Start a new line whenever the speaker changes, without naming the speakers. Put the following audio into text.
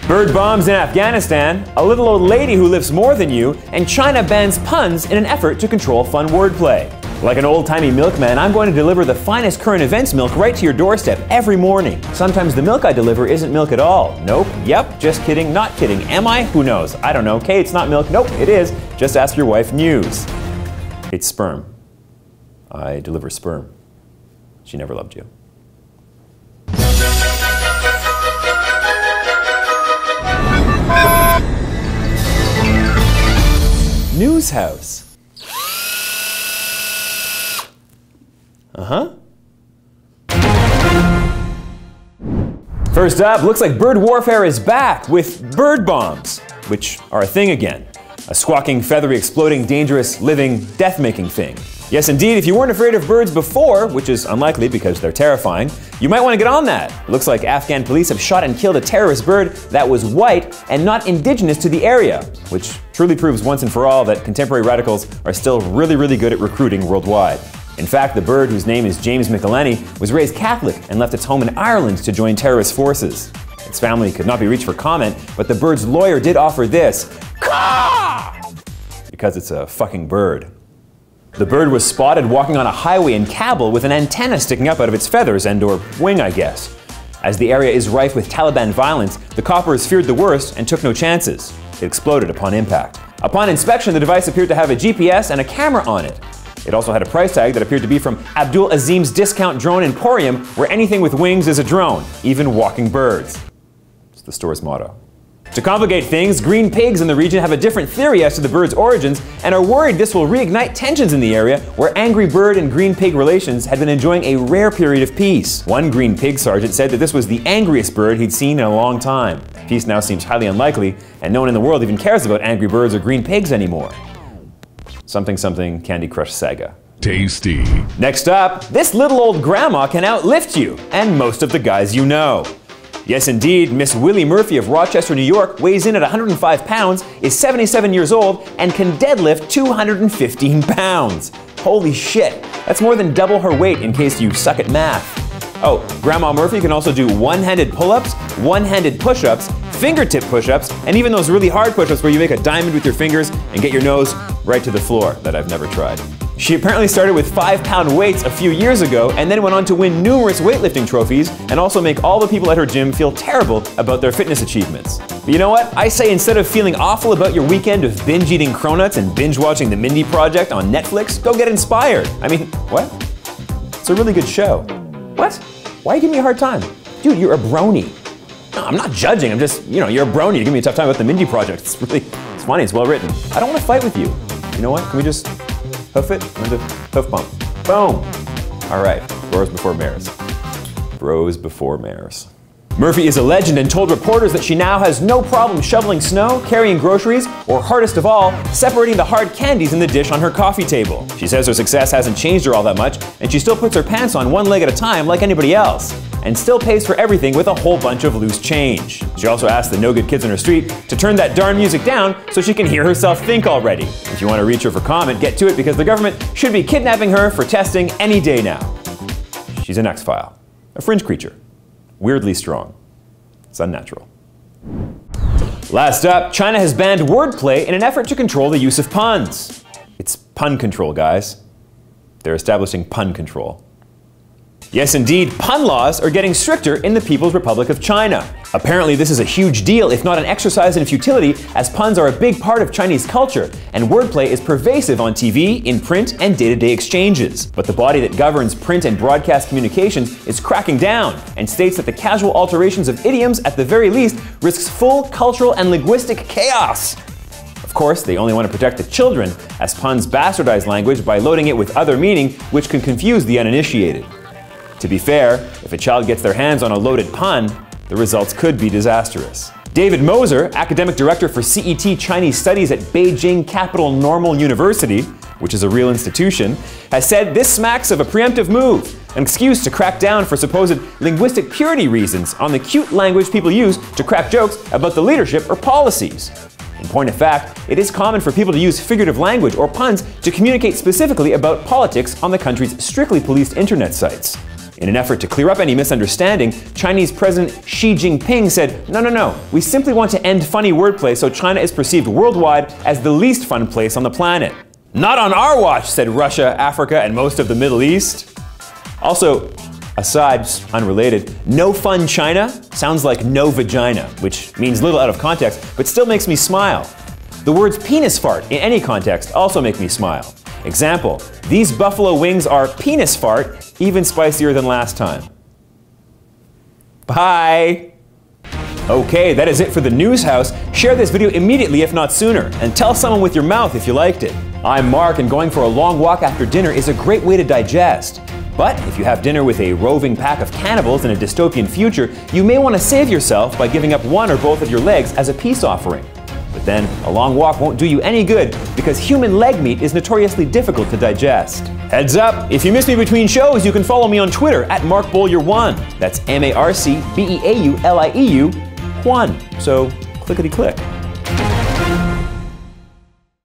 Bird bombs in Afghanistan, a little old lady who lifts more than you, and China bans puns in an effort to control fun wordplay. Like an old-timey milkman, I'm going to deliver the finest current events milk right to your doorstep every morning. Sometimes the milk I deliver isn't milk at all. Nope, yep, just kidding, not kidding. Am I? Who knows? I don't know. Okay, it's not milk. Nope, it is. Just ask your wife News. It's sperm. I deliver sperm. She never loved you. News house. First up, looks like bird warfare is back with bird bombs, which are a thing again. A squawking, feathery, exploding, dangerous, living, death-making thing. Yes, indeed, if you weren't afraid of birds before, which is unlikely because they're terrifying, you might want to get on that. Looks like Afghan police have shot and killed a terrorist bird that was white and not indigenous to the area, which truly proves once and for all that contemporary radicals are still really good at recruiting worldwide. In fact, the bird, whose name is James McElhenney, was raised Catholic and left its home in Ireland to join terrorist forces. Its family could not be reached for comment, but the bird's lawyer did offer this, "Caw!" because it's a fucking bird. The bird was spotted walking on a highway in Kabul with an antenna sticking up out of its feathers and/or wing, I guess. As the area is rife with Taliban violence, the coppers feared the worst and took no chances. It exploded upon impact. Upon inspection, the device appeared to have a GPS and a camera on it. It also had a price tag that appeared to be from Abdul Azim's Discount Drone Emporium, where anything with wings is a drone, even walking birds. It's the store's motto. To complicate things, green pigs in the region have a different theory as to the bird's origins and are worried this will reignite tensions in the area where angry bird and green pig relations had been enjoying a rare period of peace. One green pig sergeant said that this was the angriest bird he'd seen in a long time. Peace now seems highly unlikely, and no one in the world even cares about angry birds or green pigs anymore. Something something Candy Crush Saga.
Tasty.
Next up, this little old grandma can outlift you and most of the guys you know. Yes, indeed, Miss Willie Murphy of Rochester, New York, weighs in at 105 pounds, is 77 years old, and can deadlift 215 pounds. Holy shit, that's more than double her weight in case you suck at math. Oh, Grandma Murphy can also do one-handed pull-ups, one-handed push-ups, fingertip push-ups, and even those really hard push-ups where you make a diamond with your fingers and get your nose right to the floor that I've never tried. She apparently started with 5-pound weights a few years ago and then went on to win numerous weightlifting trophies and also make all the people at her gym feel terrible about their fitness achievements. But you know what? I say instead of feeling awful about your weekend of binge-eating cronuts and binge-watching The Mindy Project on Netflix, go get inspired. I mean, what? It's a really good show. What? Why are you giving me a hard time? Dude, you're a brony. No, I'm not judging, I'm just, you know, you're a brony. You give me a tough time about The Mindy Project. It's funny, it's well written. I don't want to fight with you. You know what? Can we just hoof it? I'm gonna hoof bump. Boom! All right, bros before mares. Bros before mares. Murphy is a legend and told reporters that she now has no problem shoveling snow, carrying groceries, or hardest of all, separating the hard candies in the dish on her coffee table. She says her success hasn't changed her all that much, and she still puts her pants on one leg at a time like anybody else, and still pays for everything with a whole bunch of loose change. She also asked the no-good kids on her street to turn that darn music down so she can hear herself think already. If you want to reach her for comment, get to it because the government should be kidnapping her for testing any day now. She's an X-File, a fringe creature. Weirdly strong. It's unnatural. Last up, China has banned wordplay in an effort to control the use of puns. It's pun control, guys. They're establishing pun control. Yes, indeed, pun laws are getting stricter in the People's Republic of China. Apparently, this is a huge deal, if not an exercise in futility, as puns are a big part of Chinese culture, and wordplay is pervasive on TV, in print, and day-to-day exchanges. But the body that governs print and broadcast communications is cracking down, and states that the casual alterations of idioms, at the very least, risks full cultural and linguistic chaos. Of course, they only want to protect the children, as puns bastardize language by loading it with other meaning, which can confuse the uninitiated. To be fair, if a child gets their hands on a loaded pun, the results could be disastrous. David Moser, academic director for CET Chinese Studies at Beijing Capital Normal University, which is a real institution, has said this smacks of a preemptive move, an excuse to crack down for supposed linguistic purity reasons on the cute language people use to crack jokes about the leadership or policies. In point of fact, it is common for people to use figurative language or puns to communicate specifically about politics on the country's strictly policed internet sites. In an effort to clear up any misunderstanding, Chinese President Xi Jinping said, no, we simply want to end funny wordplay so China is perceived worldwide as the least fun place on the planet. Not on our watch, said Russia, Africa, and most of the Middle East. Also, aside, unrelated, no fun China sounds like no vagina, which means little out of context, but still makes me smile. The words penis fart in any context also make me smile. Example, these buffalo wings are penis fart, even spicier than last time. Bye! Okay, that is it for the News House. Share this video immediately if not sooner, and tell someone with your mouth if you liked it. I'm Mark, and going for a long walk after dinner is a great way to digest. But if you have dinner with a roving pack of cannibals in a dystopian future, you may want to save yourself by giving up one or both of your legs as a peace offering. But then, a long walk won't do you any good because human leg meat is notoriously difficult to digest. Heads up, if you miss me between shows, you can follow me on Twitter at MarcBowyer1. That's MarcBeaulieu1. So, clickety-click.